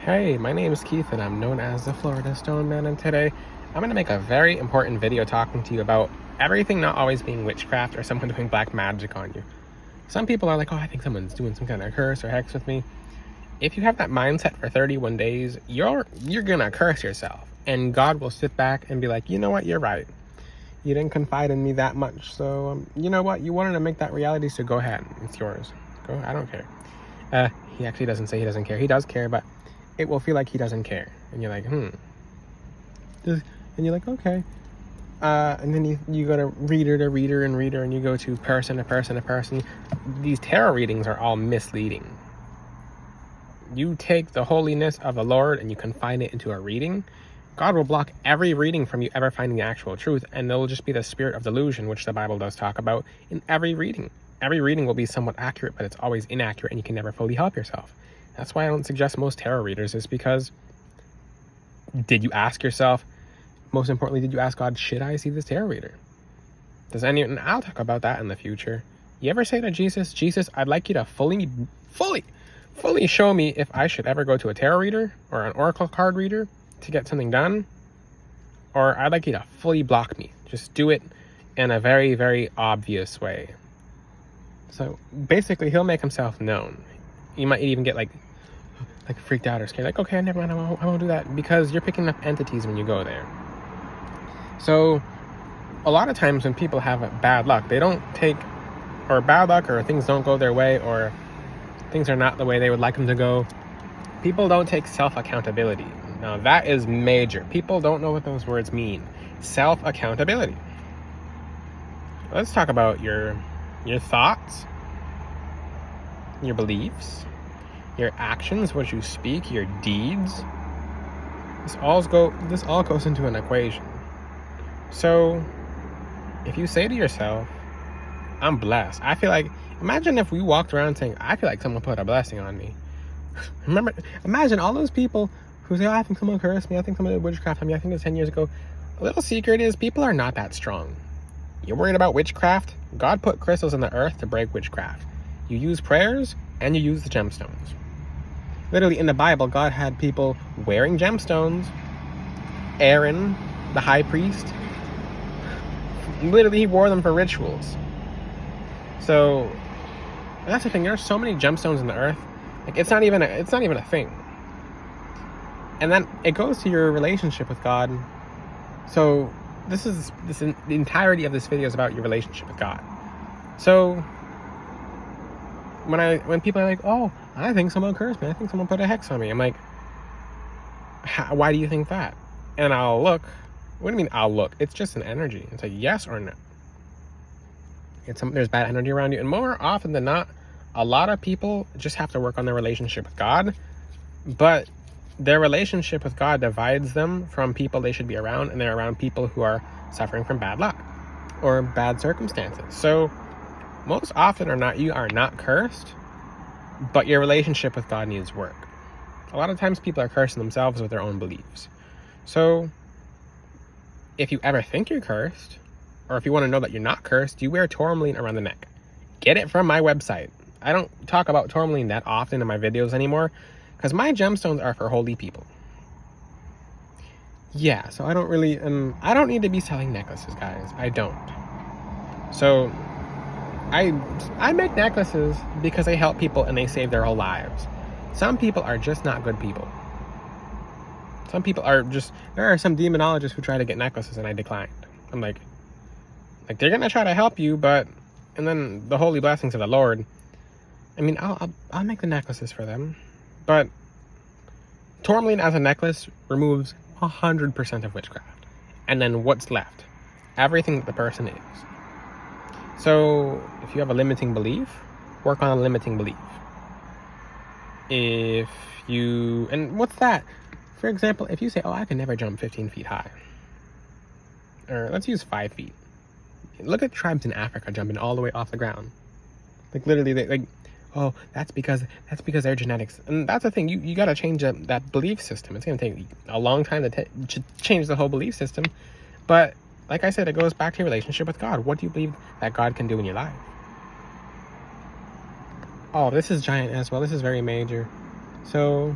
Hey, my name is Keith and I'm known as the Florida Stone Man, and today I'm going to make a very important video talking to you about everything not always being witchcraft or someone doing black magic on you. Some people are like, oh, I think someone's doing some kind of curse or hex with me. If you have that mindset for 31 days, you're going to curse yourself, and God will sit back and be like, you know what, you're right. You didn't confide in me that much, so you know what, you wanted to make that reality, so go ahead, it's yours. Go, I don't care. He actually doesn't say he doesn't care. He does care, but it will feel like he doesn't care. And you're like, and you're like, okay. And then you go to reader to reader and reader, and you go to person to person to person. These tarot readings are all misleading. You take the holiness of the Lord and you confine it into a reading. God will block every reading from you ever finding the actual truth, and there will just be the spirit of delusion, which the Bible does talk about, in every reading. Every reading will be somewhat accurate, but it's always inaccurate, and you can never fully help yourself. That's why I don't suggest most tarot readers, is because did you ask yourself, most importantly, did you ask God, should I see this tarot reader? And I'll talk about that in the future. You ever say to Jesus, I'd like you to fully show me if I should ever go to a tarot reader or an oracle card reader to get something done, or I'd like you to fully block me. Just do it in a very, very obvious way. So basically, he'll make himself known. You might even get like freaked out or scared, like, okay, never mind, I won't do that, because you're picking up entities when you go there. So a lot of times when people have bad luck, bad luck, or things don't go their way, or things are not the way they would like them to go, people don't take self-accountability. Now that is major. People don't know what those words mean. Self-accountability. Let's talk about your thoughts, your beliefs, your actions, what you speak, your deeds. This all goes into an equation. So if you say to yourself, I'm blessed. I feel like, imagine if we walked around saying, I feel like someone put a blessing on me. Imagine all those people who say, oh, I think someone cursed me, I think someone did witchcraft on me, I think it was 10 years ago. A little secret is, people are not that strong. You're worried about witchcraft? God put crystals in the earth to break witchcraft. You use prayers and you use the gemstones. Literally in the Bible, God had people wearing gemstones. Aaron, the high priest, literally he wore them for rituals. So that's the thing. There's so many gemstones in the earth. Like it's not even a thing. And then it goes to your relationship with God. So the entirety of this video is about your relationship with God. So when people are like, oh, I think someone cursed me, I think someone put a hex on me, I'm like, why do you think that? And I'll look. What do you mean I'll look? It's just an energy. It's like yes or no. There's bad energy around you, and more often than not, a lot of people just have to work on their relationship with God, but their relationship with God divides them from people they should be around, and they're around people who are suffering from bad luck or bad circumstances. So most often or not, you are not cursed, but your relationship with God needs work. A lot of times people are cursing themselves with their own beliefs. So if you ever think you're cursed, or if you want to know that you're not cursed, you wear tourmaline around the neck. Get it from my website. I don't talk about tourmaline that often in my videos anymore, because my gemstones are for holy people. Yeah, so I don't really, I don't need to be selling necklaces, guys. I don't. So I make necklaces because they help people and they save their whole lives. Some people are just not good people. Some people are just, there are some demonologists who try to get necklaces and I declined. I'm like they're gonna try to help you, but, and then the holy blessings of the Lord, I mean, I'll make the necklaces for them, but tourmaline as a necklace removes 100% of witchcraft. And then what's left? Everything that the person is. So if you have a limiting belief, work on a limiting belief. And what's that? For example, if you say, oh, I can never jump 15 feet high, or let's use 5 feet. Look at tribes in Africa jumping all the way off the ground. Like literally, oh, that's because their genetics. And that's the thing, you got to change that belief system. It's going to take a long time to change the whole belief system. But like I said, it goes back to your relationship with God. What do you believe that God can do in your life? Oh, this is giant as well. This is very major. So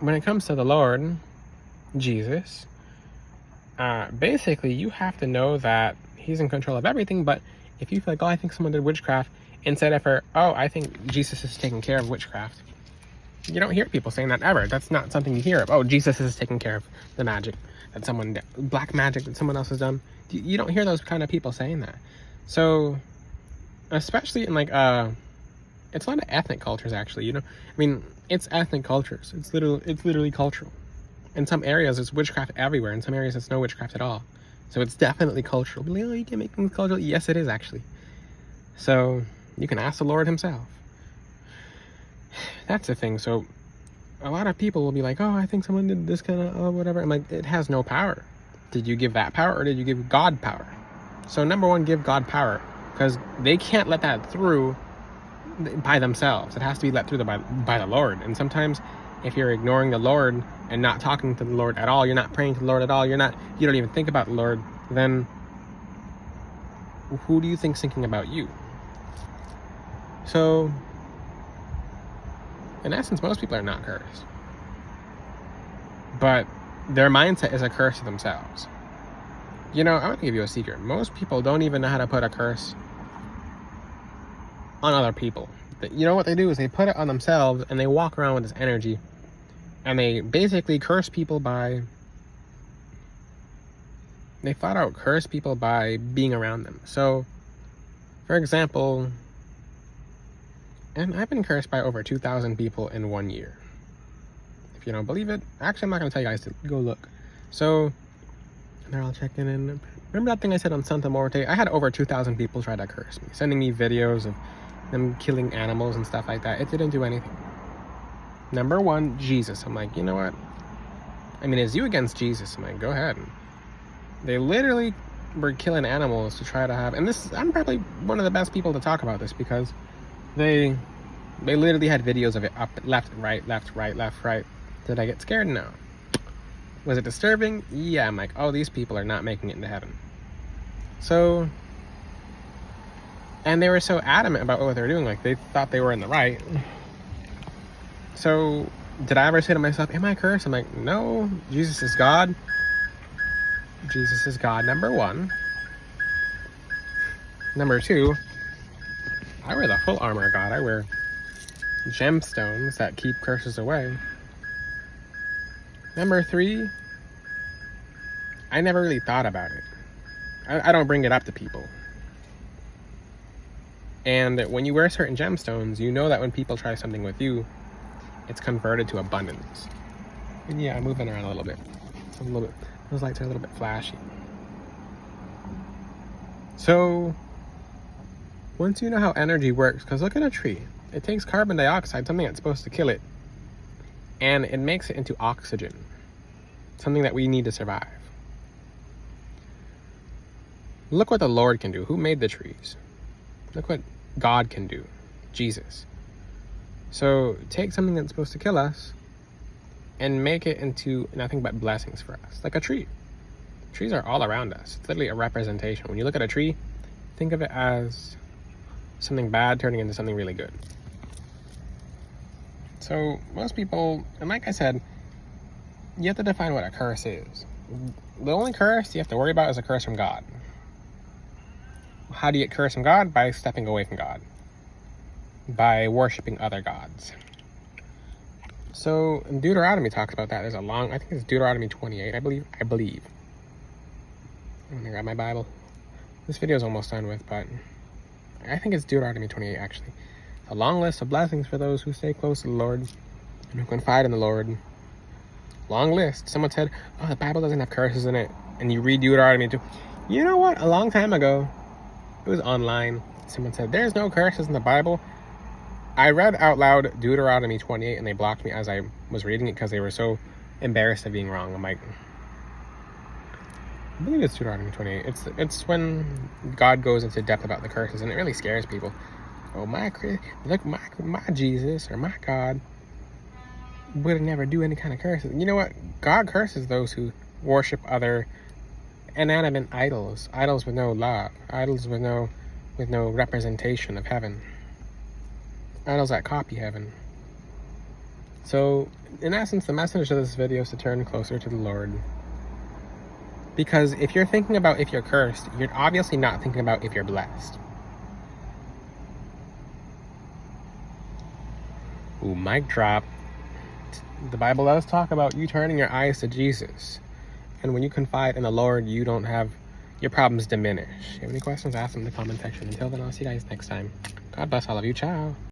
when it comes to the Lord, Jesus, basically you have to know that he's in control of everything. But if you feel like, oh, I think someone did witchcraft, instead of her, oh, I think Jesus is taking care of witchcraft. You don't hear people saying that ever. That's not something you hear of. Oh, Jesus is taking care of the magic that someone did, black magic that someone else has done. You don't hear those kind of people saying that. So, especially in like it's a lot of ethnic cultures, actually. You know, I mean, it's ethnic cultures. It's literally cultural. In some areas, there's witchcraft everywhere. In some areas, there's no witchcraft at all. So it's definitely cultural. But, you can make things cultural. Yes, it is, actually. So you can ask the Lord himself. That's the thing. So a lot of people will be like, oh, I think someone did this kind of, whatever. I'm like, it has no power. Did you give that power, or did you give God power? So number one, give God power, because they can't let that through by themselves. It has to be let through by the Lord. And sometimes if you're ignoring the Lord and not talking to the Lord at all, you're not praying to the Lord at all, you don't even think about the Lord, then who do you think's thinking about you? So in essence, most people are not cursed, but their mindset is a curse to themselves. I'm going to give you a secret. Most people don't even know how to put a curse on other people. You know what they do is they put it on themselves, and they walk around with this energy, and they basically curse people by, they flat out curse people by being around them. So, for example, and I've been cursed by over 2,000 people in 1 year. If you don't believe it, actually, I'm not going to tell you guys to go look. So, they're all checking in. Remember that thing I said on Santa Morte? I had over 2,000 people try to curse me, sending me videos of them killing animals and stuff like that. It didn't do anything. Number one, Jesus. I'm like, you know what? I mean, it's you against Jesus. I'm like, go ahead. They literally were killing animals to try to have, and this, I'm probably one of the best people to talk about this, because they literally had videos of it up, left, right, left, right, left, right. Did I get scared? No. Was it disturbing? Yeah. I'm like, oh, these people are not making it into heaven. So, and they were so adamant about what they were doing, like they thought they were in the right. So, did I ever say to myself, am I cursed? I'm like, no, Jesus is God. Jesus is God, number one. Number two, I wear the full armor of God. I wear gemstones that keep curses away. Number three, I never really thought about it. I don't bring it up to people. And when you wear certain gemstones, you know that when people try something with you, it's converted to abundance. And yeah, I'm moving around a little bit. Those lights are a little bit flashy. So, once you know how energy works, because look at a tree. It takes carbon dioxide, something that's supposed to kill it, and it makes it into oxygen, something that we need to survive. Look what the Lord can do. Who made the trees? Look what God can do. Jesus. So take something that's supposed to kill us and make it into nothing but blessings for us. Like a tree. Trees are all around us. It's literally a representation. When you look at a tree, think of it as something bad turning into something really good. So most people, and like I said, you have to define what a curse is. The only curse you have to worry about is a curse from God. How do you get cursed from God? By stepping away from God. By worshiping other gods. So Deuteronomy talks about that. There's a long, I think it's Deuteronomy 28, I believe. I'm gonna grab my Bible. This video is almost done with, but I think it's Deuteronomy 28 actually. A long list of blessings for those who stay close to the Lord and who confide in the Lord. Long list. Someone said, oh, the Bible doesn't have curses in it. And you read Deuteronomy 2. You know what? A long time ago, it was online. Someone said, there's no curses in the Bible. I read out loud Deuteronomy 28 and they blocked me as I was reading it because they were so embarrassed of being wrong. I'm like, I believe it's Deuteronomy 28. It's when God goes into depth about the curses, and it really scares people. Oh, my Jesus or my God would never do any kind of curses. You know what? God curses those who worship other inanimate idols. Idols with no love. Idols with no representation of heaven. Idols that copy heaven. So, in essence, the message of this video is to turn closer to the Lord. Because if you're thinking about if you're cursed, you're obviously not thinking about if you're blessed. Ooh, mic drop. The Bible does talk about you turning your eyes to Jesus. And when you confide in the Lord, you don't have your problems diminish. If you have any questions, ask them in the comment section. Until then, I'll see you guys next time. God bless all of you. Ciao.